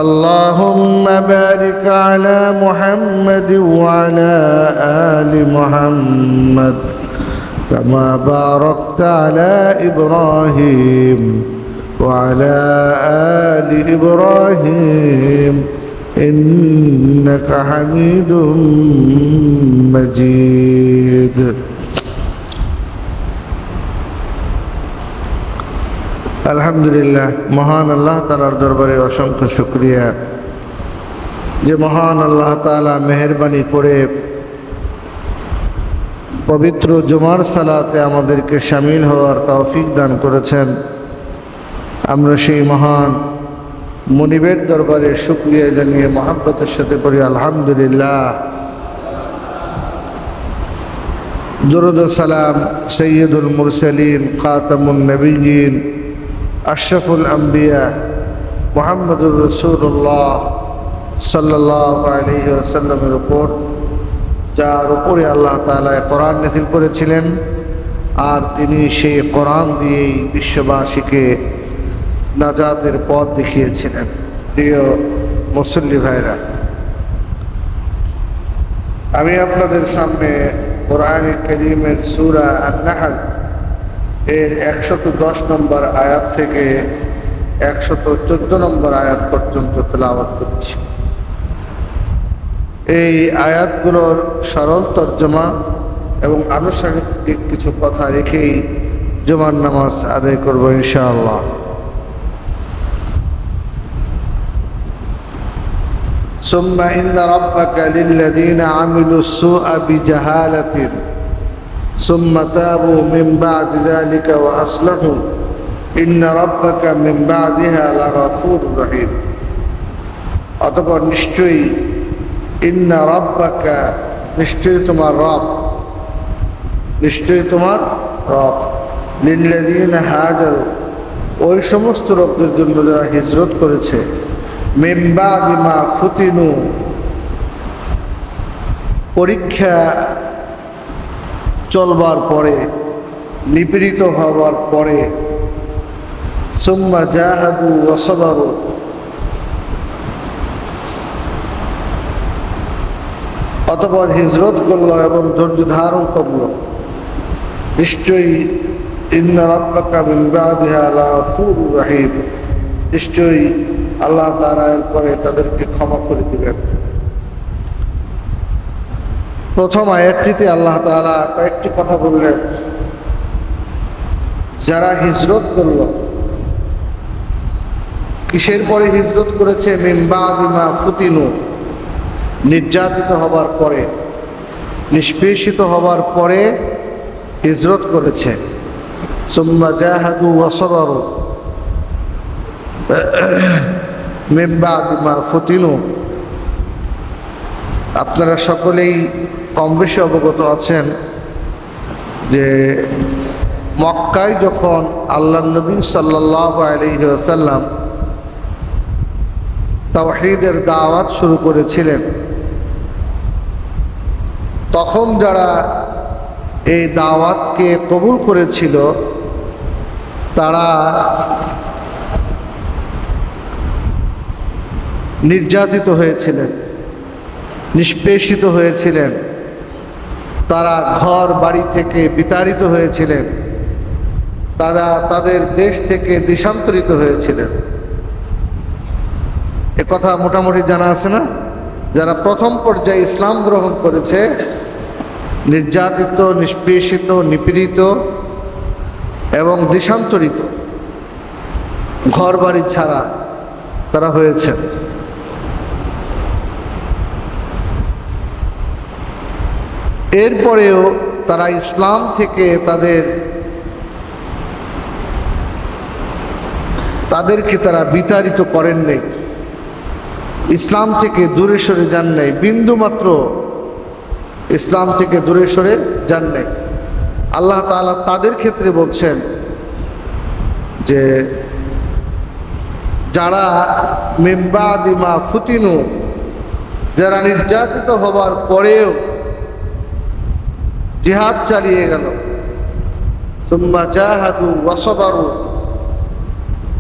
اللهم بارك على محمد وعلى آل محمد كما باركت على إبراهيم وعلى آل إبراهيم إنك حميد مجيد। আলহামদুলিল্লাহ, মহান আল্লাহ তাআলার দরবারে অসংখ্য শুকরিয়া যে মহান আল্লাহ তাআলা মেহেরবানি করে পবিত্র জুমার সালাতে আমাদেরকে শামিল হওয়ার তৌফিক দান করেছেন। আমরা সেই মহান মুনিবের দরবারে শুকরিয়া জানিয়ে মহব্বতের সাথে পড়ি আলহামদুলিল্লাহ। দুরূদ ও সালাম সৈয়দুল মুরসালিন খাতামুন নবিয়্যিন আশরাফুল আম্বিয়া মুহাম্মদুর রাসূলুল্লাহ সাল্লাল্লাহু আলাইহি ওয়াসাল্লামের উপর, যার উপরে আল্লাহ তাআলা কোরআন নাযিল করেছিলেন আর তিনি সেই কোরআন দিয়েই বিশ্ববাসীকে নাজাতের পথ দেখিয়েছিলেন। প্রিয় মুসল্লি ভাইরা, আমি আপনাদের সামনে কোরআনে কারীমের সূরা আন-নাহল এর 110 নম্বর আয়াত থেকে 114 নম্বর আয়াত পর্যন্ত তেলাওয়াত করছি। এই আয়াতগুলোর সরল তর্জমা এবং আনুষঙ্গিক কিছু কথা রেখেই জুমার নামাজ আদায় করব ইনশাআল্লাহ। ثم إن ربك للذين عملوا السوء بجهالة ثم تابوا من بعد ذلك وأصلحوا إن ربك من بعدها لغفور رحيم। অতঃপর নিশ্চয়ই ইন্না রাব্বাকা, নিশ্চয়ই তোমার রব, নিশ্চয়ই তোমার রব, লিল্লাযীনা হাজারু, ওই সমস্ত লোকদের জন্য যারা হিজরত করেছে, মিন বাদি মা ফুতিনু, পরীক্ষা চলবার পরে, নিপীড়িত হওয়ার পরে, সুম্মা জাহাদু ওয়া সাবারু, অতঃপর হিজরত করল এবং ধৈর্য ধারণ করল, নিশ্চয়ই ইন্না রাব্বাকা মিন বাদিহা লাগফুরুর রহিম, নিশ্চয়ই আল্লাহ তাআলা এরপরে তাদেরকে ক্ষমা করে দিবেন। প্রথম আয়াতটিতে আল্লাহ তাআলা কয়েকটি কথা বললেন। যারা হিজরত করল, কিসের পরে হিজরত করেছে? মিন বাদি মা ফুতিনু, নির্যাতিত হবার পরে, নিষ্পেষিত হবার পরে হিজরত করেছে। সুম্মা জাহাদু ওয়া সাবারু মিন বাদি মা ফুতিনু। আপনারা সকলেই কম বেশি অবগত আছেন যে মক্কায় যখন আল্লাহ নবী সাল্লাল্লাহু আলাইহি ওয়াসাল্লাম তাওহীদের দাওয়াত শুরু করেছিলেন, তখন যারা এই দাওয়াতকে কবুল করেছিল তারা নির্যাতিত হয়েছিলেন, নিষ্পেষিত হয়েছিলেন, তারা ঘর বাড়ি থেকে বিতাড়িত হয়েছিলেন, তারা তাদের দেশ থেকে দেশান্তরিত হয়েছিলেন। এ কথা মোটামুটি জানা আছে না? যারা প্রথম পর্যায়ে ইসলাম গ্রহণ করেছে, নির্যাতিত, নিষ্পেষিত, নিপীড়িত এবং দেশান্তরিত, ঘর বাড়ি ছাড়া তারা হয়েছে। এরপরেও তারা ইসলাম থেকে তাদেরকে তারা বিতাড়িত করেন নাই, ইসলাম থেকে দূরে সরে যান নাই, বিন্দুমাত্র ইসলাম থেকে দূরে সরে যান নাই। আল্লাহ তাআলা তাদের ক্ষেত্রে বলছেন যে যারা মিন বাদি মা ফুতিনু, যারা নির্যাতিত হবার পরেও জিহাদ চালিয়ে গেল, সুম্মা জাহাদু ওয়া সাবারু,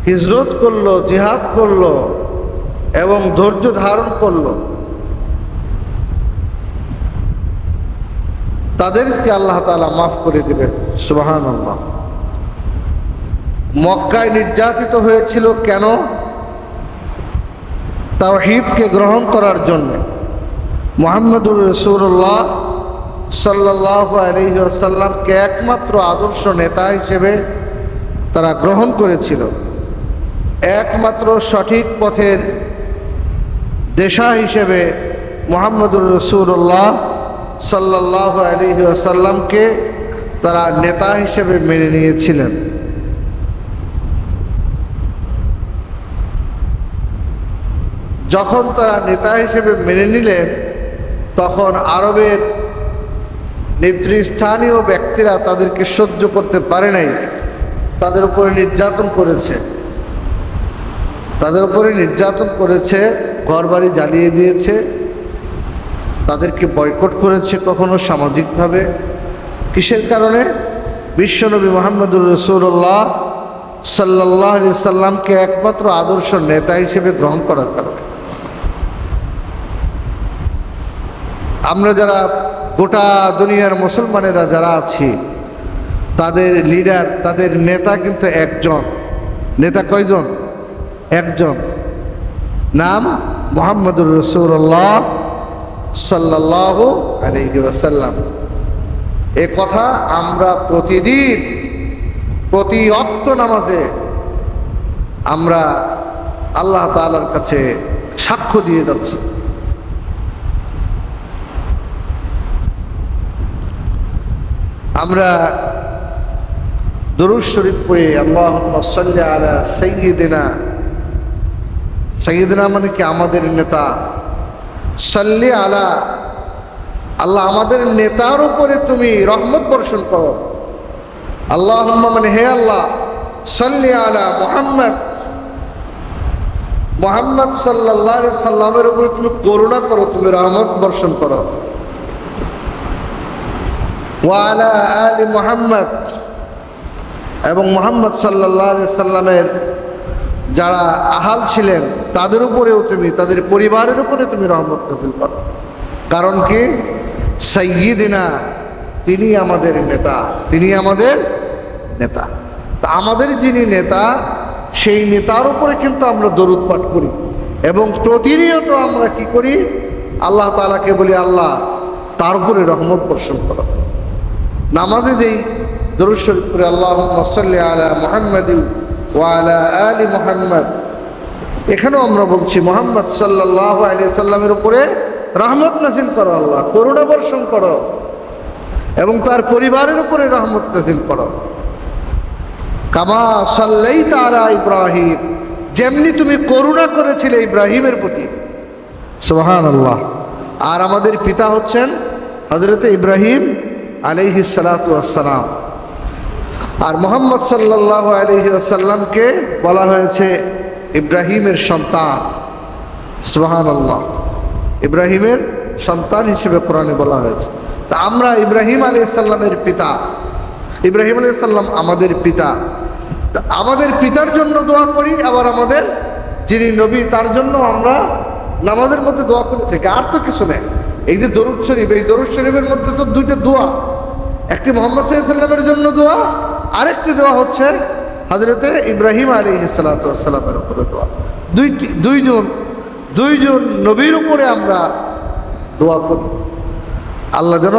হিজরত করলো, জিহাদ করলো এবং ধৈর্য ধারণ করলো, তাদেরকে আল্লাহ তাআলা মাফ করে দিবেন। সুবহানাল্লাহ। মক্কায় নির্যাতিত হয়েছিল কেন? তাওহীদকে গ্রহণ করার জন্য। মুহাম্মদুর রাসূলুল্লাহ সাল্লাল্লাহু আলাইহি ওয়াসাল্লামকে একমাত্র আদর্শ নেতা হিসেবে তারা গ্রহণ করেছিল, একমাত্র সঠিক পথের দিশা হিসেবে মুহাম্মদুর রাসূলুল্লাহ সাল্লাল্লাহু আলাইহি ওয়াসাল্লামকে তারা নেতা হিসেবে মেনে নিয়েছিলেন। যখন তারা নেতা হিসেবে মেনে নিলেন, তখন আরবের নেতৃস্থানীয় ব্যক্তিরা তাদেরকে সহ্য করতে পারে নাই, তাদের উপরে নির্যাতন করেছে, ঘরবাড়ি জ্বালিয়ে দিয়েছে, তাদেরকে বয়কট করেছে, কখনো সামাজিকভাবে। কিসের কারণে? বিশ্বনবী মুহাম্মদুর রাসূলুল্লাহ সাল্লাল্লাহু আলাইহি সাল্লামকে একমাত্র আদর্শ নেতা হিসেবে গ্রহণ করার কারণে। আমরা যারা গোটা দুনিয়ার মুসলমানেরা যারা আছি, তাদের লিডার, তাদের নেতা কিন্তু একজন। নেতা কয়জন? একজন। নাম মুহাম্মদুর রাসূলুল্লাহ সাল্লাল্লাহু আলাইহি ওয়াসাল্লাম। এ কথা আমরা প্রতিদিন প্রতি ওয়াক্ত নামাজে আমরা আল্লাহ তাআলার কাছে সাক্ষ্য দিয়ে যাচ্ছি। আমরা দুরূদ শরীফ পড়ে আল্লাহুম্মা সাল্লি আলা সাইয়্যিদিনা, সাইয়্যিদিনা মানে কি? আমাদের নেতা। সাল্লি আলা, আল্লাহ আমাদের নেতার উপরে তুমি রহমত বর্ষণ করো। আল্লাহুম্মা মানে হে আল্লাহ, সাল্লি আলা মুহাম্মদ, মুহাম্মদ সাল্লাল্লাহু আলাইহি সাল্লামের উপরে তুমি করুণা করো, তুমি রহমত বর্ষণ করো। ওয়া আলা আলি মুহাম্মদ, এবং মুহাম্মদ সাল্লাল্লাহু আলাইহি সাল্লামের যারা আহাল ছিলেন তাদের উপরেও তুমি, তাদের পরিবারের উপরে তুমি রহমত নাযিল করো। কারণ কি? সাইয়্যিদিনা, তিনি আমাদের নেতা, তিনি আমাদের নেতা। তা আমাদের যিনি নেতা, সেই নেতার উপরে কিন্তু আমরা দরুদ পাঠ করি এবং প্রতিনিয়ত আমরা কি করি? আল্লাহ তাআলাকে বলি, আল্লাহ তার উপরে রহমত বর্ষণ করো। নামাজে যেই দরুদ শরীফ পড়ে আল্লাহুম্মা সাল্লি আলা মুহাম্মাদি ওয়া আলা আলি মুহাম্মদ, এখানেও আমরা বলছি মুহাম্মদ সাল্লাল্লাহু আলাইহি সাল্লামের উপরে রহমত নাযিল করো, আল্লাহ করুণা বর্ষণ করো এবং তার পরিবারের উপরে রহমত নাযিল করো। কামা সাল্লাইতা আলা ইব্রাহিম, যেমনি তুমি করুণা করেছিলে ইব্রাহিমের প্রতি। সুবহানাল্লাহ। আর আমাদের পিতা হচ্ছেন হযরত ইব্রাহিম আলাইহিস সালাতু ওয়াস সালাম। আর মুহাম্মদ সাল্লাল্লাহু আলাইহি ওয়াসাল্লামকে বলা হয়েছে ইব্রাহিমের সন্তান। সুবহানাল্লাহ। ইব্রাহিমের সন্তান হিসেবে কোরআনে বলা হয়েছে। তা আমরা ইব্রাহিম আলাইহিস সালামের পিতা, ইব্রাহিম আলাইহিস সালাম আমাদের পিতা। আমাদের পিতার জন্য দোয়া করি, আবার আমাদের যিনি নবী তার জন্য আমরা নামাজের মধ্যে দোয়া করে থাকি। আর তো কিছু নেই। এই যে দরুদ শরীফ, এই দরুদ শরীফের মধ্যে তো দুইটা দোয়া, একটি মুহাম্মদ সাল্লাল্লাহু আলাইহি সাল্লামের জন্য দোয়া, আরেকটি দোয়া হচ্ছে হযরতে ইব্রাহিম আলাইহিস সালাতু ওয়াস সালামের উপরে দোয়া। দুইজন নবীর উপরে আমরা দোয়া করি, আল্লাহ যেন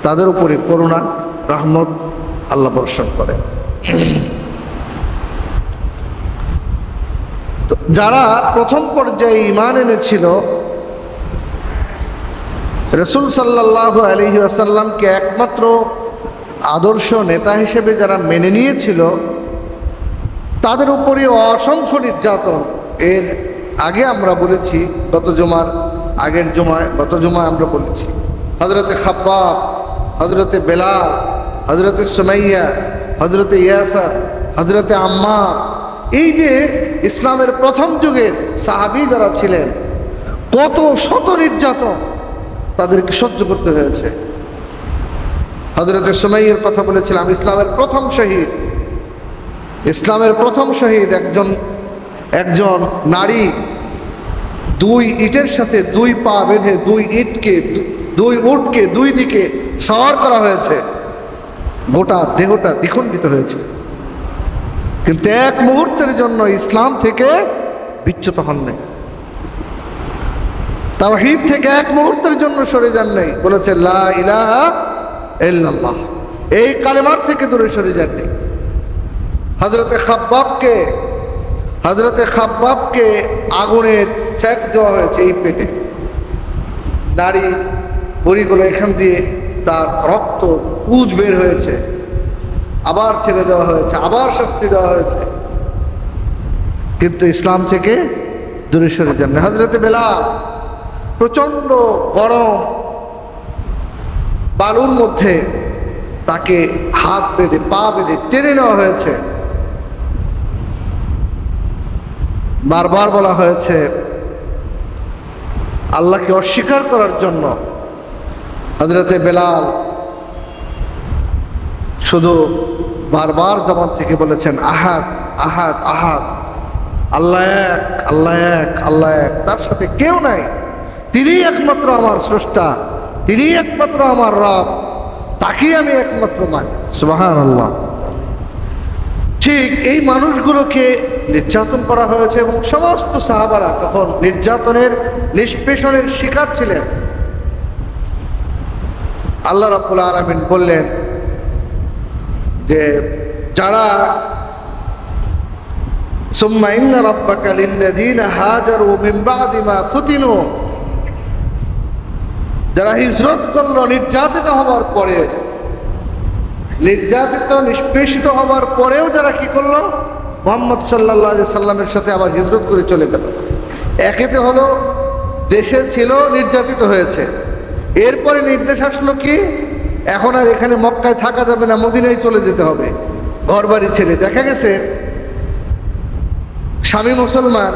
তাদের উপরে করুণা রহমত আল্লাহ বর্ষণ করে। তো যারা প্রথম পর্যায়ে ঈমান এনেছিল, রাসূল সাল্লাল্লাহু আলাইহি ওয়াসাল্লামকে একমাত্র আদর্শ নেতা হিসেবে যারা মেনে নিয়েছিল, তাদের উপরে অসংখ্য নির্যাতন। এর আগে আমরা বলেছি, গত জুমায় আমরা বলেছি হযরতে খাব্বাব, হযরতে বেলাল, হযরতে সুমাইয়া, হযরতে ইয়াসার, হযরতে আম্মার, এই যে ইসলামের প্রথম যুগের সাহাবী যারা ছিলেন, কত শত নির্যাতন তাদেরকে সহ্য করতে হয়েছে। হযরতে সুমাইয়ার কথা বলেছিলাম, ইসলামের প্রথম শহীদ। ইসলামের প্রথম শহীদ একজন নারী, দুই ইটের সাথে দুই পা বেঁধে দুই উটকে দুই দিকে সওয়ার করা হয়েছে, গোটা দেহটা দ্বিখণ্ডিত হয়েছে, কিন্তু এক মুহূর্তের জন্য ইসলাম থেকে বিচ্যুত হন নাই, তাওহীদ থেকে এক মুহূর্তের জন্য সরে যান নাই। বলেছে লা ইলাহা ইল্লাল্লাহ, এই কালেমার থেকে দূরে সরে যান নাই। হযরতে খাব্বাবকে আগুনের সেক দেওয়া হয়েছে এই পেটে, নারী বড়িগুলো এখান দিয়ে তার রক্ত পুঁজ বের হয়েছে, আবার ছেড়ে দেওয়া হয়েছে, আবার শাস্তি দেওয়া হয়েছে, কিন্তু ইসলাম থেকে দূরে সরে যান না। হযরতে বেলাল প্রচণ্ড গরম বালুর মধ্যে তাকে হাত বেঁধে পা বেঁধে টেনে নেওয়া হয়েছে, বারবার বলা হয়েছে আল্লাহকে অস্বীকার করার জন্য। হযরতে বেলাল শুধু বারবার জবান থেকে বলেছেন আহাদ আহাদ আহাদ, আল্লাহ এক, আল্লাহ এক, আল্লাহ এক, তার সাথে কেউ নাই, তিনি একমাত্র আমার স্রষ্টা, তিনি একমাত্র আমার রব, তাকেই আমি একমাত্র মানি। সুবহানাল্লাহ। ঠিক এই মানুষগুলোকে নির্যাতন করা হয়েছে এবং সমস্ত সাহাবারা তখন নির্যাতনের নিষ্পেষণের শিকার ছিলেন। আল্লাহ রাব্বুল আলামিন বললেন যে যারা সুম্মা ইন্না রাব্বাকা লিল্লাযীনা হাজারু মিন বা'দি মা ফুতিনু, যারা হিজরত করলো নির্যাতিত হওয়ার পরে, নির্যাতিত নিষ্পেষিত হওয়ার পরেও যারা কি করলো, মুহাম্মদ সাল্লাল্লাহু আলাইহি সাল্লামের সাথে আবার হিজরত করে চলে গেল। একেতে হলো দেশে ছিল, নির্যাতিত হয়েছে, এরপরে নির্দেশ আসলো কি এখন আর এখানে মক্কায় থাকা যাবে না, মদিনায় চলে যেতে হবে ঘর বাড়ি ছেড়ে। দেখা গেছে স্বামী মুসলমান,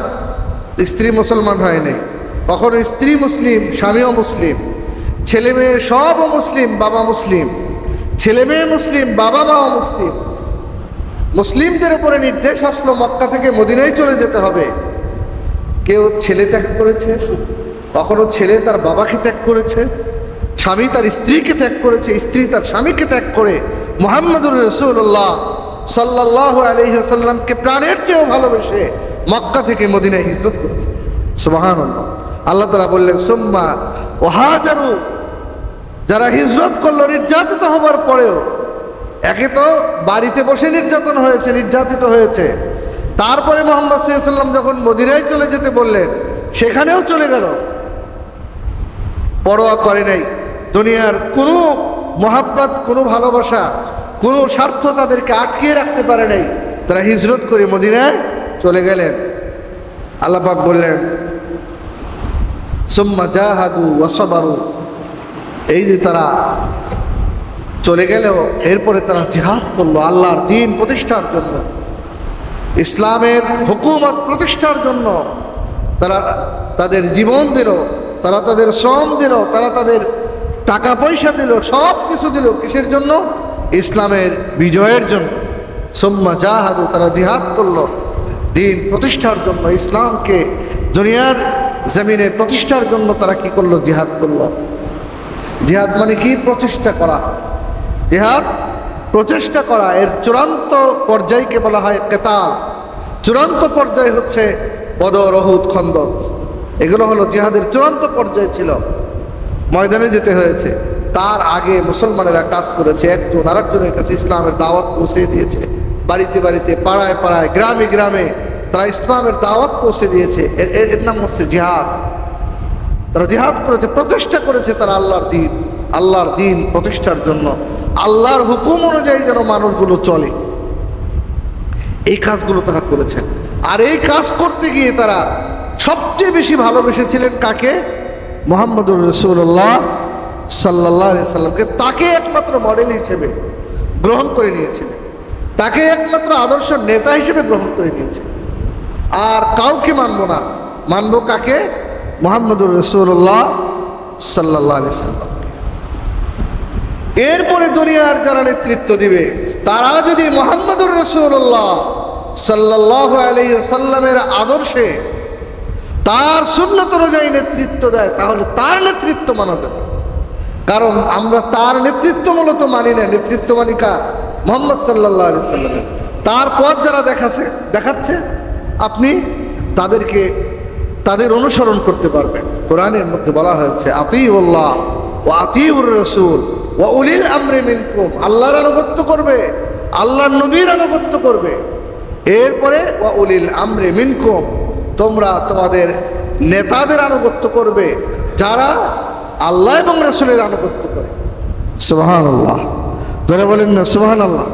স্ত্রী মুসলমান হয়নি, কখনো স্ত্রী মুসলিম স্বামীও মুসলিম, ছেলে মেয়ে সবও মুসলিম, বাবা মুসলিম, ছেলে মেয়ে মুসলিম, বাবা মাও মুসলিম। মুসলিমদের উপরে নির্দেশ আসলো মক্কা থেকে মদিনায় চলে যেতে হবে। কেউ ছেলে ত্যাগ করেছে, কখনো ছেলে তার বাবাকে ত্যাগ করেছে, স্বামী তার স্ত্রীকে ত্যাগ করেছে, স্ত্রী তার স্বামীকে ত্যাগ করে মুহাম্মদুর রাসূলুল্লাহ সাল্লাল্লাহু আলাইহি ওয়াসাল্লামকে প্রাণের চেয়েও ভালোবেসে মক্কা থেকে মদিনায় হিজরত করেছে। সুবহানাল্লাহ। আল্লাহ তাআলা বললেন সুম্মা ওয়াহাজারু, যারা হিজরত করলো নির্যাতিত হবার পরেও, একে তো বাড়িতে বসে নির্যাতন হয়েছে, নির্যাতিত হয়েছে, তারপরে মুহাম্মদ সাল্লাল্লাহু আলাইহি ওয়াসাল্লাম যখন মদিনায় চলে যেতে বললেন সেখানেও চলে গেল, পরোয়া করে নাই। দুনিয়ার কোনো মহাব্বত, কোনো ভালোবাসা, কোনো স্বার্থ তাদেরকে আটকিয়ে রাখতে পারে নাই, তারা হিজরত করে মদিনায় চলে গেলেন। আল্লাহ পাক বললেন সুম্মা জাহাদু ওয়া সাবারু, এই যে তারা চলে গেলেও এরপরে তারা জিহাদ করলো আল্লাহর দ্বীন প্রতিষ্ঠার জন্য, ইসলামের হুকুমত প্রতিষ্ঠার জন্য। তারা তাদের জীবন দিল, তারা তাদের শ্রম দিল, তারা তাদের টাকা পয়সা দিল, সব কিছু দিল কিসের জন্য? ইসলামের বিজয়ের জন্য। সুম্মা জাহাদু, তারা জিহাদ করলো দ্বীন প্রতিষ্ঠার জন্য, ইসলামকে দুনিয়ার জমিনে প্রতিষ্ঠার জন্য তারা কি করলো? জিহাদ করলো। জিহাদ মানে কি? প্রচেষ্টা করা। জিহাদ প্রচেষ্টা করা, এর চূড়ান্ত পর্যায়কে বলা হয় কেতাল। চূড়ান্ত পর্যায় হচ্ছে বদর, উহুদ, খন্দক, এগুলো হলো জিহাদের চূড়ান্ত পর্যায় ছিল। ময়দানে যেতে হয়েছে, তার আগে মুসলমানেরা কাজ করেছে, একজন আরেকজনের কাছে ইসলামের দাওয়াত পৌঁছে দিয়েছে, বাড়িতে বাড়িতে, পাড়ায় পাড়ায়, গ্রামে গ্রামে তারা ইসলামের দাওয়াত পৌঁছে দিয়েছে। এর নাম হচ্ছে জিহাদ। তারা জিহাদ করেছে, প্রচেষ্টা করেছে তারা আল্লাহর দ্বীন প্রতিষ্ঠার জন্য, আল্লাহর হুকুম অনুযায়ী যেন মানুষগুলো চলে, এই কাজগুলো তারা করেছেন। আর এই কাজ করতে গিয়ে তারা সবচেয়ে বেশি ভালোবেসেছিলেন কাকে? মুহাম্মদুর রাসূলুল্লাহ সাল্লাল্লাহু আলাইহি সাল্লামকে। তাকে একমাত্র মডেল হিসেবে গ্রহণ করে নিয়েছিলেন, তাকে একমাত্র আদর্শ নেতা হিসেবে গ্রহণ করে নিয়েছিলেন। আর কাউকে মানব না, মানব কাকে? মুহাম্মদুর রাসূলুল্লাহ সাল্লাল্লাহু আলাইহি সাল্লাম। এরপরে দুনিয়ার যারা নেতৃত্ব দিবে, তারা যদি মুহাম্মদুর রাসূলুল্লাহ সাল্লাল্লাহু আলাইহি ওয়াসাল্লামের আদর্শে তার সুন্নত অনুযায়ী নেতৃত্ব দেয়, তাহলে তার নেতৃত্ব মানা যাবে। কারণ আমরা তার নেতৃত্ব মূলত মানি না, নেতৃত্ব মানি কার? মুহাম্মদ সাল্লাল্লাহু আলাইহি ওয়াসাল্লামের। তার পথ যারা দেখাচ্ছে আপনি তাদের অনুসরণ করতে পারবেন। কোরআনের মধ্যে বলা হয়েছে আতিউল্লাহ ওয়া আতিউর রাসূল ওয়া উলিল আমরি মিনকুম, আল্লাহর আনুগত্য করবে, আল্লাহর নবীর আনুগত্য করবে। এরপরে ওয়া উলিল আমরি মিনকুম, তোমরা তোমাদের নেতাদের আনুগত্য করবে যারা আল্লাহ এবং রাসূলের আনুগত্য করে। সুবহানাল্লাহ, যারা বলেন না সুবহানাল্লাহ।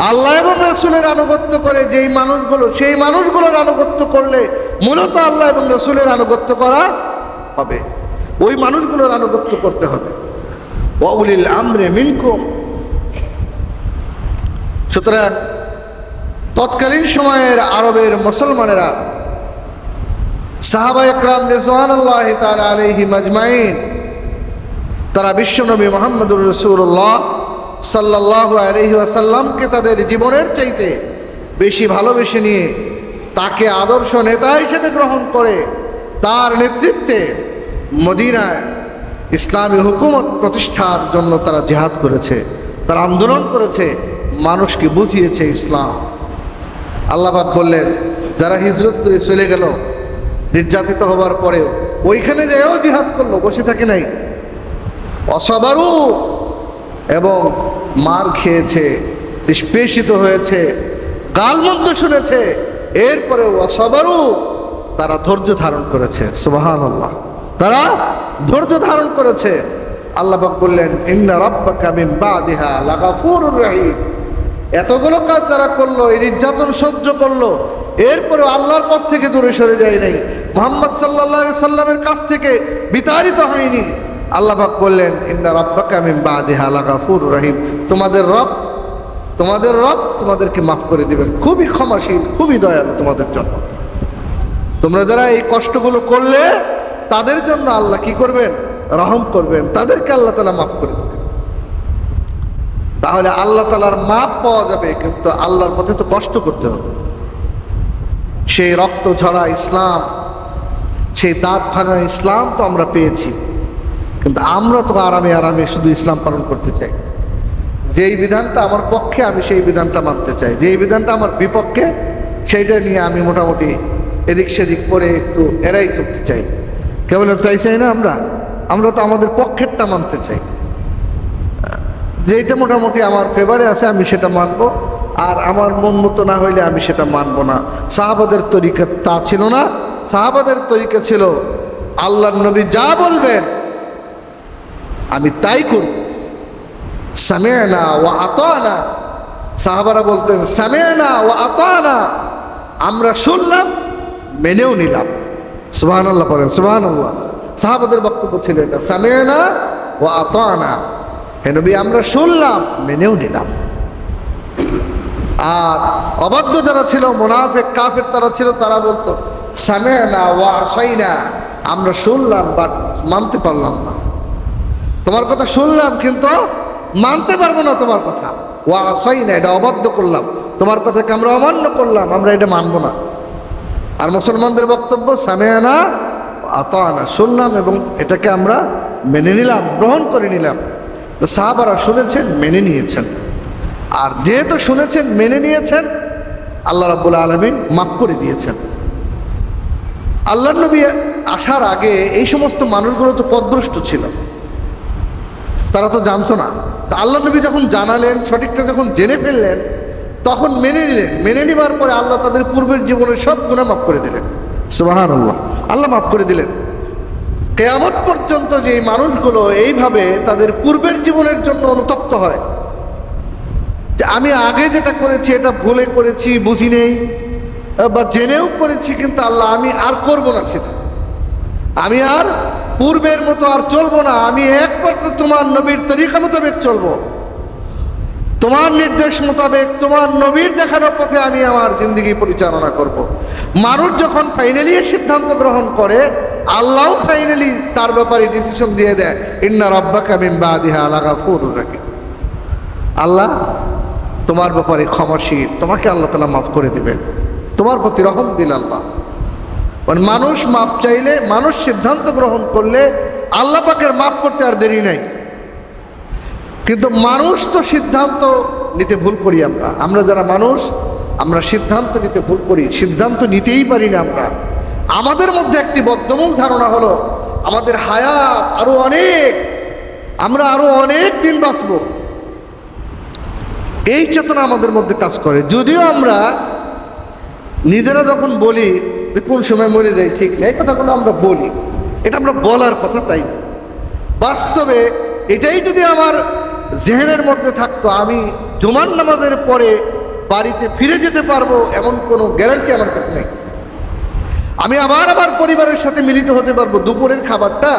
আল্লাহ এবং রাসূলের আনুগত্য করে যেই মানুষগুলো, সেই মানুষগুলোর আনুগত্য করলে মূলত আল্লাহ এবং রাসূলের আনুগত্য করা হবে, ওই মানুষগুলোর আনুগত্য করতে হবে। ওয়া উলিল আমরি মিনকুম। সুতরাং তৎকালীন সময়ের আরবের মুসলমানেরা সাহাবা একরাম রিজওয়ানুল্লাহি তাআলা আলাইহিম আজমাইন, তারা বিশ্বনবী মুহাম্মদুর রাসূলুল্লাহ সাল্লাল্লাহু আলাইহি ওয়াসাল্লামকে তাদের জীবনের চাইতে বেশি ভালোবেসে নিয়ে তাকে আদর্শ নেতা হিসেবে গ্রহণ করে তার নেতৃত্বে মদিনায় ইসলামী হুকুমত প্রতিষ্ঠার জন্য তারা জিহাদ করেছে, তারা আন্দোলন করেছে, মানুষকে বুঝিয়েছে ইসলাম। আল্লাহ পাক বললেন, যারা হিজরত করে চলে গেল নির্যাতিত হবার পরেও ওইখানে যেও জিহাদ করলো, বসে থাকে নাই, অসবারু, এবং মার খেয়েছে, নিষ্পেষিত হয়েছে, গালমন্দ শুনেছে, এরপরেও অসবারু, তারা ধৈর্য ধারণ করেছে। সুবহানাল্লাহ, তারা ধৈর্য ধারণ করেছে। আল্লাহ পাক বললেন, ইন্না রাব্বাকা মিন বাদিহা লাগাফুরুর রহিম। এতগুলো কাজ যারা করলো, এই নির্যাতন সহ্য করলো, এরপরে আল্লাহর পথ থেকে দূরে সরে যায় নাই, মুহাম্মদ সাল্লাল্লাহু আলাইহি সাল্লামের কাছ থেকে বিতাড়িত হয়নি। আল্লাহ পাক বললেন, ইন্না রাব্বাকা মিন বাদিহা লাগাফুরুর রহিম, তোমাদের রব তোমাদেরকে মাফ করে দিবেন, খুবই ক্ষমাশীল, খুবই দয়ালু তোমাদের জন্য। তোমরা যারা এই কষ্টগুলো করলে তাদের জন্য আল্লাহ কি করবেন? রহম করবেন, তাদেরকে আল্লাহ তাআলা মাফ করে দেবেন। তাহলে আল্লাহ তাআলার মাফ পাওয়া যাবে, কিন্তু আল্লাহর পথে তো কষ্ট করতে হবে। সেই রক্ত ঝরা ইসলাম, সেই দাঁত ভাঙা ইসলাম তো আমরা পেয়েছি, কিন্তু আমরা তো আরামে আরামে শুধু ইসলাম পালন করতে চাই। যেই বিধানটা আমার পক্ষে আমি সেই বিধানটা মানতে চাই, যেই বিধানটা আমার বিপক্ষে সেইটা নিয়ে আমি মোটামুটি এদিক সেদিক করে একটু এড়াই চলতে চাই। কেবল তাই চাই না, আমরা তো আমাদের পক্ষেরটা মানতে চাই। যেইটা মোটামুটি আমার ফেভারে আছে আমি সেটা মানবো, আর আমার মন মতো না হইলে আমি সেটা মানবো না। সাহাবাদের তরিকা তা ছিল না। সাহাবাদের তরিকা ছিল আল্লাহর নবী যা বলবেন আমি তাই করব। সামি'না ওয়া আতা'না, সাহাবারা বলতেন সামি'না ওয়া আতা'না, আমরা শুনলাম মেনেও নিলাম। সুবহানাল্লাহ পড়েন, সুবহানাল্লাহ। সাহাবাদের বক্তব্য ছিল এটা, সামি'না ওয়া আতা'না, হে নবী আমরা শুনলাম মেনেও নিলাম। আর অবাধ্য যারা ছিল, মুনাফিক কাফের তারা ছিল, তারা বলতো সামি'না ওয়া আসাইনা, আমরা শুনলাম বাট মানতে পারলাম না, তোমার কথা শুনলাম কিন্তু মানতে পারবো না তোমার কথা। ওয়া আসাইনা, এটা অবাধ্য করলাম, তোমার কথাকে আমরা অমান্য করলাম, আমরা এটা মানবো না। আর মুসলমানদের বক্তব্য সামি'না ওয়া আতা'না, শুনলাম এবং এটাকে আমরা মেনে নিলাম, গ্রহণ করে নিলাম। তো সাহাবারা শুনেছেন, মেনে নিয়েছেন। আর যেহেতু শুনেছেন, মেনে নিয়েছেন, আল্লাহ রাব্বুল আলামিন মাফ করে দিয়েছেন। আল্লাহর নবী আসার আগে এই সমস্ত মানুষগুলো তো পথভ্রষ্ট ছিল, তারা তো জানতো না। তা আল্লাহ নবী যখন জানালেন, সঠিকটা যখন জেনে ফেললেন, তখন মেনে নিলেন। মেনে নেবার পরে আল্লাহ তাদের পূর্বের জীবনের সব গুনাহ মাফ করে দিলেন। সুবহানাল্লাহ, আল্লাহ মাফ করে দিলেন। কিয়ামত পর্যন্ত যে মানুষগুলো এইভাবে তাদের পূর্বের জীবনের জন্য অনুতপ্ত হয়, যে আমি আগে যেটা করেছি এটা ভুলে করেছি, বুঝি নেই, বা জেনেও করেছি, কিন্তু আল্লাহ আমি আর করবো না সেটা, আমি আর পূর্বের মতো আর চলবো না, আমি একমাত্র তোমার নবীর তরিকা মোতাবেক চলবো, তোমার নির্দেশ মোতাবেক, তোমার নবীর দেখানোর পথে আমি আমার জিন্দগি পরিচালনা করব। মানুষ যখন ফাইনালি সিদ্ধান্ত গ্রহণ করে, আল্লাহও ফাইনালি তার ব্যাপারে ডিসিশন দিয়ে দেয়, ইন্না রাব্বাকা মিন বাদিহা লাগাফুরুর রহিম। আল্লাহ তোমার ব্যাপারে ক্ষমাশীল, তোমাকে আল্লাহ তাআলা মাফ করে দিবেন, তোমার প্রতি রহম দিল আল্লাহ। মানে মানুষ মাপ চাইলে, মানুষ সিদ্ধান্ত গ্রহণ করলে আল্লাহ পাকের মাফ করতে আর দেরি নাই। কিন্তু মানুষ তো সিদ্ধান্ত নিতে ভুল করি। আমরা যারা মানুষ, আমরা সিদ্ধান্ত নিতে ভুল করি, সিদ্ধান্ত নিতেই পারি না। আমাদের মধ্যে একটি বদ্ধমূল ধারণা হলো আমাদের হায়াত আরো অনেক, আমরা আরো অনেক দিন বাঁচব, এই চেতনা আমাদের মধ্যে কাজ করে। যদিও আমরা নিজেরা যখন বলি যে কোন সময় মরে যাই ঠিক নেই, এই কথাগুলো আমরা বলি, এটা আমরা বলার কথা। তাই বাস্তবে এটাই যদি আমার জেহেনের মধ্যে থাকতো, আমি জুমার নামাজের পরে বাড়িতে ফিরে যেতে পারবো এমন কোনো গ্যারান্টি আমার কাছে নেই। আমি আবার আমার পরিবারের সাথে মিলিত হতে পারবো, দুপুরের খাবারটা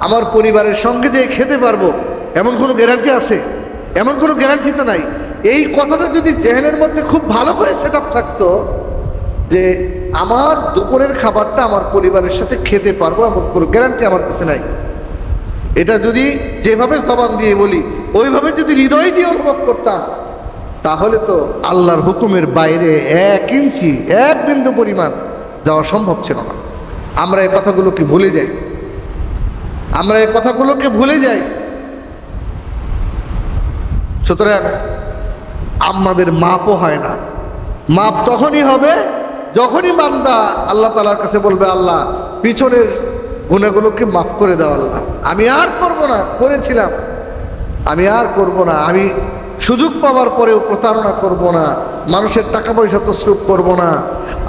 আমার পরিবারের সঙ্গে যেয়ে খেতে পারবো এমন কোনো গ্যারান্টি আছে? এমন কোনো গ্যারান্টি তো নাই। এই কথাটা যদি জেহেনের মধ্যে খুব ভালো করে সেট আপ থাকতো যে আমার দুপুরের খাবারটা আমার পরিবারের সাথে খেতে পারবো এমন কোনো গ্যারান্টি আমার কাছে নাই, এটা যদি যেভাবে জবান দিয়ে বলি ওইভাবে যদি হৃদয় দিয়ে অনুভব করতাম, তাহলে তো আল্লাহর হুকুমের বাইরে 1 ইঞ্চি 1 বিন্দু পরিমাণ যাওয়া সম্ভব ছিল না। আমরা এই কথাগুলোকে ভুলে যাই, আমরা এই কথাগুলোকে ভুলে যাই। সুতরাং আমাদের মাপও হয় না। মাপ তখনই হবে যখনই বান্দা আল্লাহ তাআলার কাছে বলবে, আল্লাহ পিছনের গুনাহগুলোকে মাফ করে দাও, আল্লাহ আমি আর করব না, করেছিলাম আমি আর করব না, আমি সুযোগ পাওয়ার পরেও প্রতারণা করব না, মানুষের টাকা পয়সা তসরুপ করব না,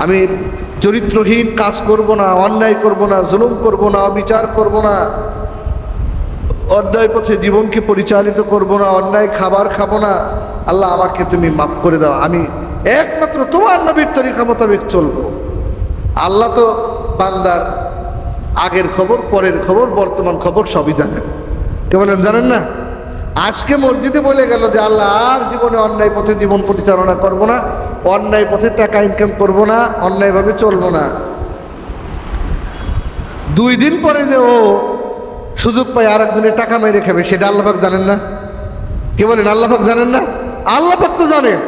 আমি চরিত্রহীন কাজ করব না, অন্যায় করব না, জুলুম করব না, অবিচার করব না, অন্যায় পথে জীবনকে পরিচালিত করব না, অন্যায় খাবার খাবো না। আল্লাহ আমাকে তুমি মাফ করে দাও, আমি একমাত্র তোমার নবীর তরিকা মোতাবেক চলবো। আল্লাহ তো বান্দার আগের খবর, পরের খবর, বর্তমান খবর সবই জানেন। কেমন জানেন না? আজকে মসজিদে বলে গেল যে আল্লাহ আর জীবনে অন্যায় পথে জীবন পরিচালনা করব না, অন্যায় পথে টাকা ইনকাম করব না, অন্যায়ভাবে চলবো না। 2 দিন পরে যে ও সুযোগ পায় আর একজনের টাকা মেরে খাবে, সেটা আল্লাহ পাক জানেন না? কে বলেন আল্লাহ পাক জানেন না? আল্লাহ পাক তো জানেন।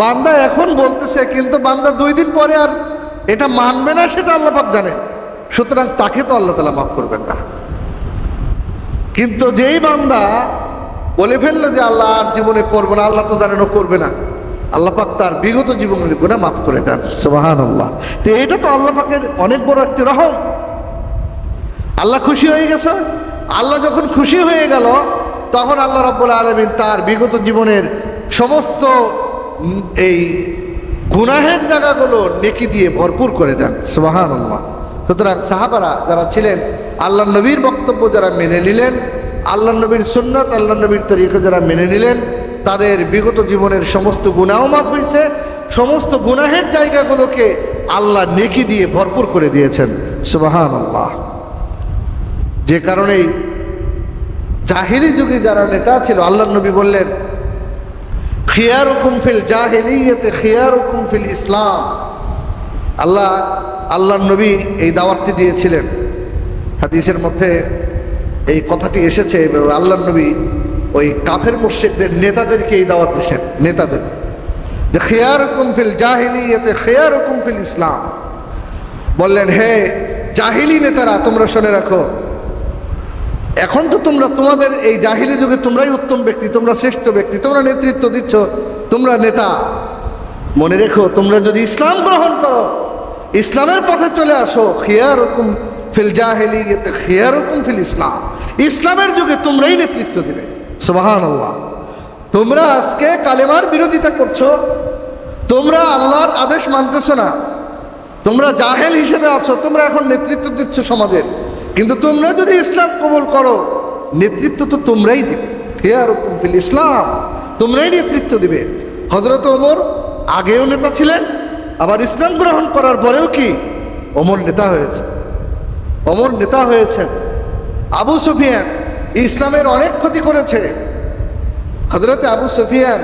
বান্দা এখন বলতেছে, কিন্তু বান্দা 2 দিন পরে আর এটা মানবে না, সেটা আল্লাহ পাক জানেন। সুতরাং তাকে তো আল্লাহ তাআলা মাফ করবেন না। কিন্তু যেই বান্দা বলে ফেললো যে আল্লাহ আর জীবনে করবো না, আল্লাহ তো জানেন ও করবে না, আল্লাহ পাক তার বিগত জীবনের গুনাহ মাফ করে দেন। সুবহানাল্লাহ। তো এটা তো আল্লাহ পাকের অনেক বড় একটি রহম। আল্লাহ খুশি হয়ে গেছে। আল্লাহ যখন খুশি হয়ে গেল, তখন আল্লাহ রাব্বুল আলামিন তার বিগত জীবনের সমস্ত এই গুনাহের জায়গাগুলো নেকি দিয়ে ভরপুর করে দেন। সুবহানাল্লাহ। সুতরাং সাহাবারা যারা ছিলেন, আল্লাহ নবীর বক্তব্য যারা মেনে নিলেন, আল্লাহ নবীর সুন্নাত, আল্লাহ নবীর তরিকা যারা মেনে নিলেন, তাদের বিগত জীবনের সমস্ত গুনাহও মাফ হয়েছে, সমস্ত গুনাহের জায়গাগুলোকে আল্লাহ নেকি দিয়ে ভরপুর করে দিয়েছেন। সুবহানাল্লাহ। যে কারণেই জাহিলি যুগে যারা নেতা ছিল, আল্লাহ নবী বললেন, খিয়ারুকুম ফিল জাহিলিয়াতে খিয়ারুকুম ফিল ইসলাম। আল্লাহ নবী এই দাওয়াতটি দিয়েছিলেন। হাদিসের মধ্যে এই কথাটি এসেছে, আল্লাহ নবী ওই কাফের মুশরিকদের নেতাদেরকে এই দাওয়াত দিয়েছেন, নেতাদের, যে খিয়ারুকুম ফিল জাহিলিয়াতে খিয়ারুকুম ফিল ইসলাম। বললেন, হে জাহিলি নেতারা, তোমরা শুনে রাখো, এখন তো তোমরা তোমাদের এই জাহিলি যুগে তোমরাই উত্তম ব্যক্তি, তোমরা শ্রেষ্ঠ ব্যক্তি, তোমরা নেতৃত্ব দিচ্ছ, তোমরা নেতা। মনে রেখো, তোমরা যদি ইসলাম গ্রহণ করো, ইসলামের পথে চলে আসো, খিয়ারুকুম ফিল জাহিলিয়াতে খিয়ারুকুম ফিল ইসলাম, ইসলামের যুগে তোমরাই নেতৃত্ব দিবে। সুবহানাল্লাহ। তোমরা আজকে কালেমার বিরোধিতা করছো, তোমরা আল্লাহর আদেশ মানতেছো না, তোমরা জাহেল হিসেবে আছো, তোমরা এখন নেতৃত্ব দিচ্ছ সমাজের। কিন্তু তোমরা যদি ইসলাম কবুল করো, নেতৃত্ব তো তোমরাই দিবে। খিয়ারুকুম ফিল ইসলাম, তোমরাই নেতৃত্ব দিবে। হযরত ওমর আগেও নেতা ছিলেন, আবার ইসলাম গ্রহণ করার পরেও কি ওমর নেতা হয়েছে, ওমর নেতা হয়েছেন। আবু সুফিয়ান ইসলামের অনেক ক্ষতি করেছে। হযরত আবু সুফিয়ান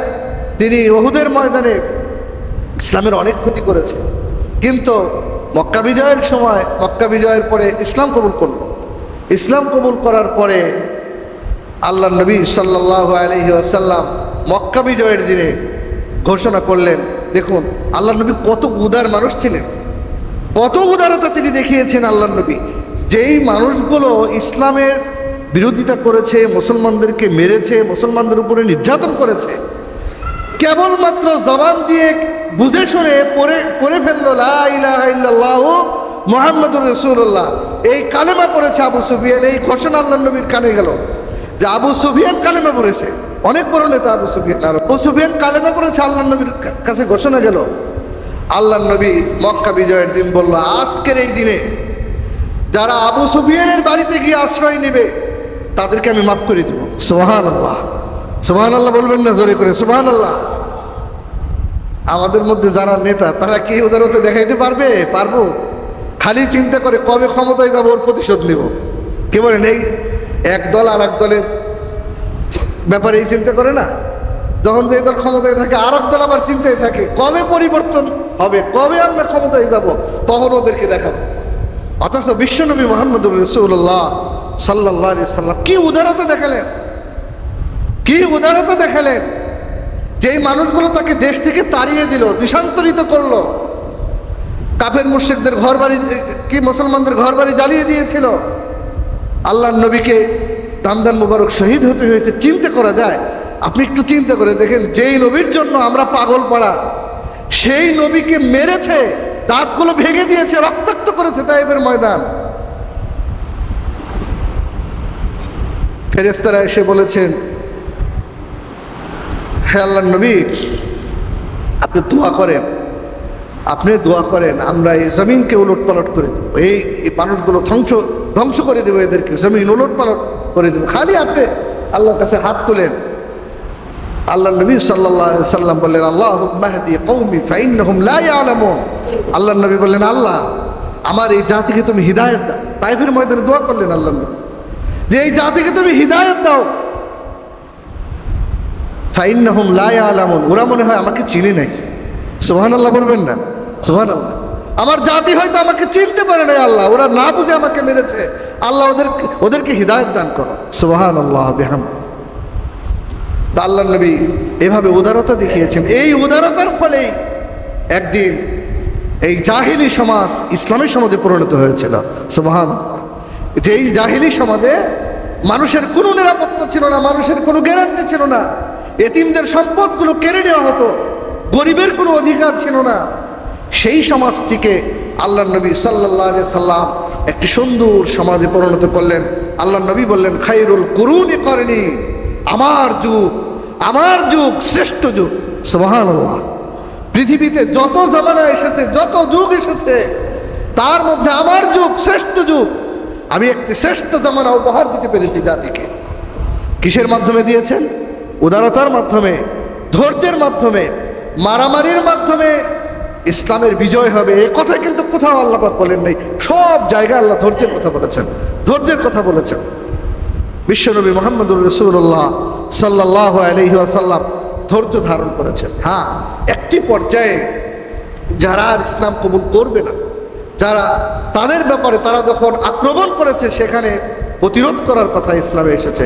তিনি উহুদের ময়দানে ইসলামের অনেক ক্ষতি করেছে, কিন্তু মক্কা বিজয়ের সময়, মক্কা বিজয়ের পরে ইসলাম কবুল করল। ইসলাম কবুল করার পরে আল্লাহ নবী সাল্লাল্লাহু আলাইহি ওয়াসাল্লাম মক্কা বিজয়ের দিনে ঘোষণা করলেন। দেখুন আল্লাহ নবী কত উদার মানুষ ছিলেন, কত উদারতা তিনি দেখিয়েছেন আল্লাহ নবী। যেই মানুষগুলো ইসলামের বিরোধিতা করেছে, মুসলমানদেরকে মেরেছে, মুসলমানদের উপরে নির্যাতন করেছে, কেবলমাত্র জবান দিয়ে বুঝে শুনে পড়ে ফেললো লা ইলাহা ইল্লাল্লাহু মুহাম্মাদুর রাসূলুল্লাহ, এই কালেমা পড়েছে আবু সুফিয়ান। এই ঘোষণা আল্লাহ নবীর কানে গেল যে আবু সুফিয়ান কালেমা পড়েছে। অনেক বড় নেতা আবু সুফিয়ান, আর আবু সুফিয়ান কালেমা পড়েছে, আল্লাহ নবীর কাছে ঘোষণা গেল। আল্লাহ নবী মক্কা বিজয়ের দিন বলল, আজকের এই দিনে যারা আবু সুফিয়ানের বাড়িতে গিয়ে আশ্রয় নেবে তাদেরকে আমি মাফ করে দেব। সুবহানাল্লাহ, সুবহানাল্লাহ বলবেন না জোরে করে? সুবহানাল্লাহ। আমাদের মধ্যে যারা নেতা তারা কি উদারতা দেখাইতে পারবে? পারবো? খালি চিন্তা করে কবে ক্ষমতায় যাবো, ওর প্রতিশোধ নেব। কি বলেন? এই এক দল আর এক দলের ব্যাপারে এই চিন্তা করে না? যখন যে দল ক্ষমতায় থাকে আর এক দল আবার চিন্তায় থাকে কবে পরিবর্তন হবে, কবে আমরা ক্ষমতায় যাব, তখন ওদেরকে দেখাবো। অথচ বিশ্বনবী মুহাম্মদুর রাসূলুল্লাহ সাল্লাল্লাহু আলাইহি সাল্লাম কি উদারতা দেখালেন, কি উদারতা দেখালেন। যেই মানুষগুলো তাকে দেশ থেকে তাড়িয়ে দিল, দেশান্তরিত করলো, কাফের মুশরিকদের ঘর বাড়ি কি মুসলমানদের ঘর বাড়ি জ্বালিয়ে দিয়েছিল, আল্লাহর নবীকে দামদান মুবারক শহীদ হতে হয়েছে। চিন্তা করা যায়? আপনি একটু চিন্তা করে দেখেন, যেই নবীর জন্য আমরা পাগল পাড়া, সেই নবীকে মেরেছে, দাঁতগুলো ভেঙে দিয়েছে, রক্তাক্ত করেছে তায়েফের ময়দান। ফেরেশতারা এসে বলেছেন, হে আল্লাহর নবী, আপনি দোয়া করেন, আপনি দোয়া করেন, আমরা এই জমিনকে উলটপালট করে দেবো, এই মানুষগুলো ধ্বংস করে দেবো, এদেরকে জমিন উলটপালট করে দেবো, খালি আপনি আল্লাহর কাছে হাত তুলেন। আল্লাহ নবী সাল্লাল্লাহু আলাইহি সাল্লাম বললেন, আল্লাহুম্মা হদি কওমি ফাইন্নাহুম লা ইয়ালামুন। আল্লাহ নবী বললেন, আল্লাহ আমার এই জাতিকে তুমি হিদায়াত দাও। তায়েফের ময়দানে দোয়া করলেন আল্লাহ নবী যে এই জাতিকে তুমি হিদায়াত দাও। ফাইন্নাহুম লা ইয়ালামুন, ওরা মনে হয় আমাকে চিনে নাই। সুবহানাল্লাহ বলবেন না? সুবহানাল্লাহ। আমার জাতি হয়তো আমাকে চিনতে পারে নাই আল্লাহ, ওরা না বুঝে আমাকে মেরেছে, আল্লাহ ওদেরকে হিদায়াত দান করো। সুবহানাল্লাহ বিহামদিহি। আল্লাহ নবী এভাবে উদারতা দেখিয়েছেন। এই উদারতার ফলেই একদিন এই জাহিলি সমাজ ইসলামী সমাজে পরিণত হয়েছিল। সুবহানাল্লাহ। যেই জাহিলি সমাজে মানুষের কোনো নিরাপত্তা ছিল না, মানুষের কোনো গ্যারান্টি ছিল না, এতিমদের সম্পদগুলো কেড়ে নেওয়া হতো, গরিবের কোনো অধিকার ছিল না, সেই সমাজটিকে আল্লাহ নবী সাল্লাল্লাহু আলাইহি সাল্লাম একটি সুন্দর সমাজে পরিণত করলেন। আল্লাহ নবী বললেন, খায়রুল কুরুনি করনি, আমার যুগ শ্রেষ্ঠ যুগ। সুবহানাল্লাহ। পৃথিবীতে যত জামানা এসেছে, যত যুগ এসেছে, তার মধ্যে আমার যুগ শ্রেষ্ঠ যুগ। আমি একটি শ্রেষ্ঠ জামানা উপহার দিতে পেরেছি জাতিকে। কিসের মাধ্যমে দিয়েছেন? উদারতার মাধ্যমে, ধৈর্যের মাধ্যমে, মারামারির মাধ্যমে ইসলামের বিজয় হবে এ কথা কিন্তু কোথাও আল্লাহ পাক বলেন নাই। সব জায়গায় আল্লাহ ধৈর্যের কথা বলেছেন, ধৈর্যের কথা বলেছেন। বিশ্বনবী মুহাম্মদুর রাসূলুল্লাহ সাল্লাল্লাহু আলাইহি ওয়াসাল্লাম ধৈর্য ধারণ করেছেন। হ্যাঁ, একটি পর্যায়ে যারা আর ইসলাম কবুল করবে না, যারা তাদের ব্যাপারে তারা যখন আক্রমণ করেছে, সেখানে প্রতিরোধ করার কথা ইসলামে এসেছে।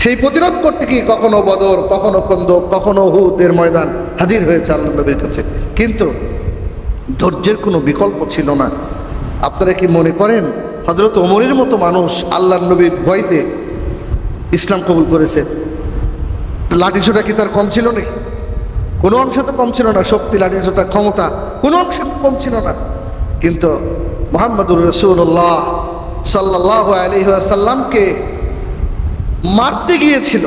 সেই প্রতিরোধ করতে কি কখনো বদর, কখনো খন্দক, কখনো উহুদের ময়দান হাজির হয়েছে আল্লাহ নবীর কাছে, কিন্তু ধৈর্যের কোনো বিকল্প ছিল না। আপনারা কি মনে করেন হযরত ওমরের মতো মানুষ আল্লাহ নবীর ভয়তে ইসলাম কবুল করেছে? লাঠিসোঁটা কি তার কম ছিল নাকি? কোনো অংশে তো কম ছিল না। শক্তি, লাঠিসোঁটা, ক্ষমতা কোনো অংশে কম ছিল না। কিন্তু মুহাম্মদুর রাসূলুল্লাহ সাল্লাল্লাহু আলাইহি ওয়াসাল্লামকে মারতে গিয়েছিল,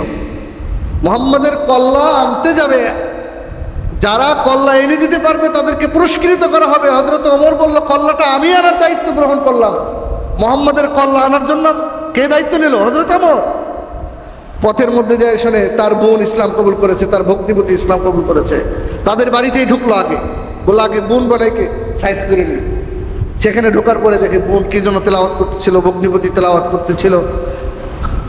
মুহাম্মদের কল্লা আনতে যাবে, যারা কল্লা এনে দিতে পারবে তাদেরকে পুরস্কৃত করা হবে। হযরত ওমর বলল, কল্লাটা আমি আনার দায়িত্ব গ্রহণ করলাম। মুহাম্মদের কল্লা আনার জন্য কে দায়িত্ব নিল? হযরত ওমর। পথের মধ্যে যায় শুনে তার বোন ইসলাম কবুল করেছে, তার ভগ্নিপতি ইসলাম কবুল করেছে, তাদের বাড়িতেই ঢুকলো। আগে বললো, আগে বোন বানাইকে সাইজ করে নিল। সেখানে ঢোকার পরে দেখে বোন কি জন্য তেলাওয়াত করতেছিল, ভগ্নিপতি তেলাওয়াত করতেছিল,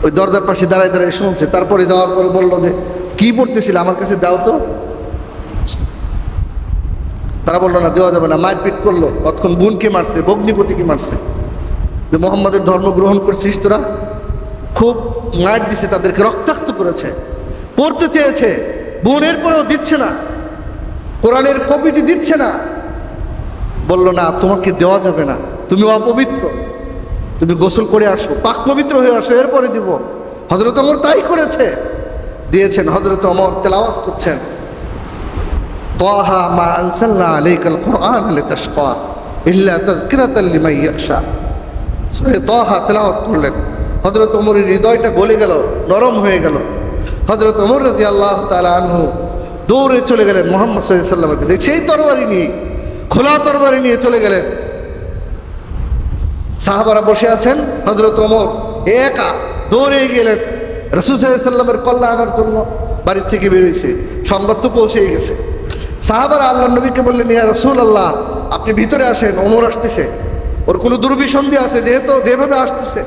ওই দরজার পাশে দাঁড়ায় দাঁড়ায় শুনছে। তারপরে যাওয়ার পরে বললো যে কি পড়তেছিল, আমার কাছে দাও তো। তারা বললো না, দেওয়া যাবে না। মারপিট করলো, তখন বোনকে মারছে, ভগ্নিপতিকে মারছে, যে মুহাম্মাদের ধর্ম গ্রহণ করছিস তোরা। খুব মার দিছে, তাদেরকে রক্তাক্ত করেছে, পড়তে চেয়েছে, বোনের পরেও দিচ্ছে না। কোরআনের কপিটি দিচ্ছে না। বলল, না, তোমাকে দেওয়া যাবে না, তুমি অপবিত্র, তুমি গোসল করে আসো, পাক পবিত্র হয়ে আসো, এরপরে দিব। হযরত ওমর তাই করেছে, দিয়েছেন। হযরত ওমর তেলাওয়াত করছেন, তাহা মা আনসালনা আলাইকাল কুরআন লিতাশকা ইল্লা তাযকিরাতাল লিমান ইয়াখশা। সূরা তাহা তেলাওয়াত করলেন। হযরত ওমরের হৃদয়টা গলে গেল, নরম হয়ে গেল। হযরত ওমর রাদিয়াল্লাহু তাআলা আনহু দৌড়ে চলে গেলেন মুহাম্মদ সাল্লাল্লাহু আলাইহি ওয়াসাল্লামের কাছে, সেই তরবারি নিয়ে, খোলা তরবারি নিয়ে চলে গেলেন। সাহাবারা বসে আছেন, হযরত ওমর একা দৌড়ে গেলেন রাসূল সাল্লাল্লাহু আলাইহি ওয়াসাল্লামের কল্লা আনার জন্য। বাড়ির থেকে বেরিয়েছে, সংবাদ তো পৌঁছে গেছে। সাহাবারা আল্লাহর নবীকে বললেন, ইয়া রাসূলুল্লাহ, আপনি ভিতরে আসেন, ওমর আসতেছে, ওর কোনো দুর্বিসন্ধি আছে, যেভাবে আসতেছে।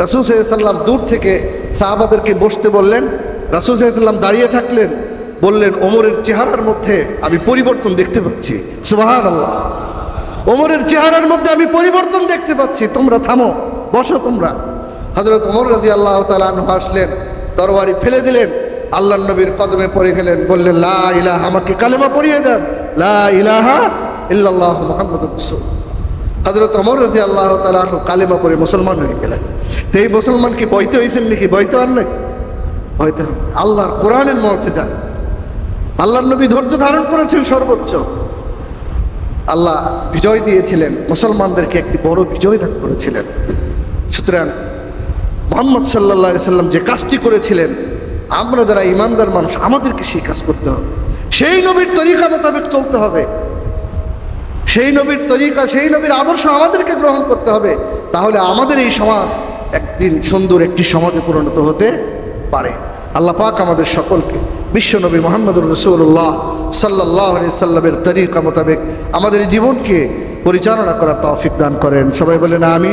রাসূল সাল্লাল্লাহু আলাইহি ওয়াসাল্লাম দূর থেকে সাহাবাদেরকে বসতে বললেন। রাসূল সাল্লাল্লাহু আলাইহি ওয়াসাল্লাম দাঁড়িয়ে থাকলেন, বললেন, ওমরের চেহারার মধ্যে আমি পরিবর্তন দেখতে পাচ্ছি। সুবহানাল্লাহ, ওমরের চেহারার মধ্যে আমি পরিবর্তন দেখতে পাচ্ছি, তোমরা থামো, বসো তোমরা। হযরত ওমর রাদিয়াল্লাহু তাআলা আনহু আসলেন, তরবারি ফেলে দিলেন, আল্লাহর নবীর কদমে পড়ে গেলেন, বললেন, লা ইলাহা, আমাকে কালেমা পড়িয়ে দেন, লা ইলাহা ইল্লাল্লাহু মুহাম্মাদুর রাসূল। হযরত ওমর রাদিয়াল্লাহু তাআলা আনহু কালেমা পড়ে মুসলমান হয়ে গেলেন। তো এই মুসলমান কি বইতে হয়েছেন নাকি? বইতে হন নাই, বইতে হন। আল্লাহর কোরআনের মুজিজা, আল্লাহর নবী ধৈর্য ধারণ করেছেন সর্বোচ্চ। আল্লাহ বিজয় দিয়েছিলেন, মুসলমানদেরকে একটি বড় বিজয় দান করেছিলেন। সুতরাং মুহাম্মদ সাল্লাল্লাহু আলাইহি সাল্লাম যে কাজটি করেছিলেন, আমরা যারা ইমানদার মানুষ, আমাদেরকে সেই কাজ করতে হবে, সেই নবীর তরিকা মোতাবেক চলতে হবে, সেই নবীর তরিকা, সেই নবীর আদর্শ আমাদেরকে গ্রহণ করতে হবে। তাহলে আমাদের এই সমাজ একদিন সুন্দর একটি সমাজে পরিণত হতে পারে। আল্লাহ পাক আমাদের সকলকে বিশ্বনবী মুহাম্মদুর রাসূলুল্লাহ সাল্লাল্লাহু আলাইহি সাল্লামের তরিকা মোতাবেক আমাদের জীবনকে পরিচালনা করার তৌফিক দান করেন। সবাই বলেন আমিন।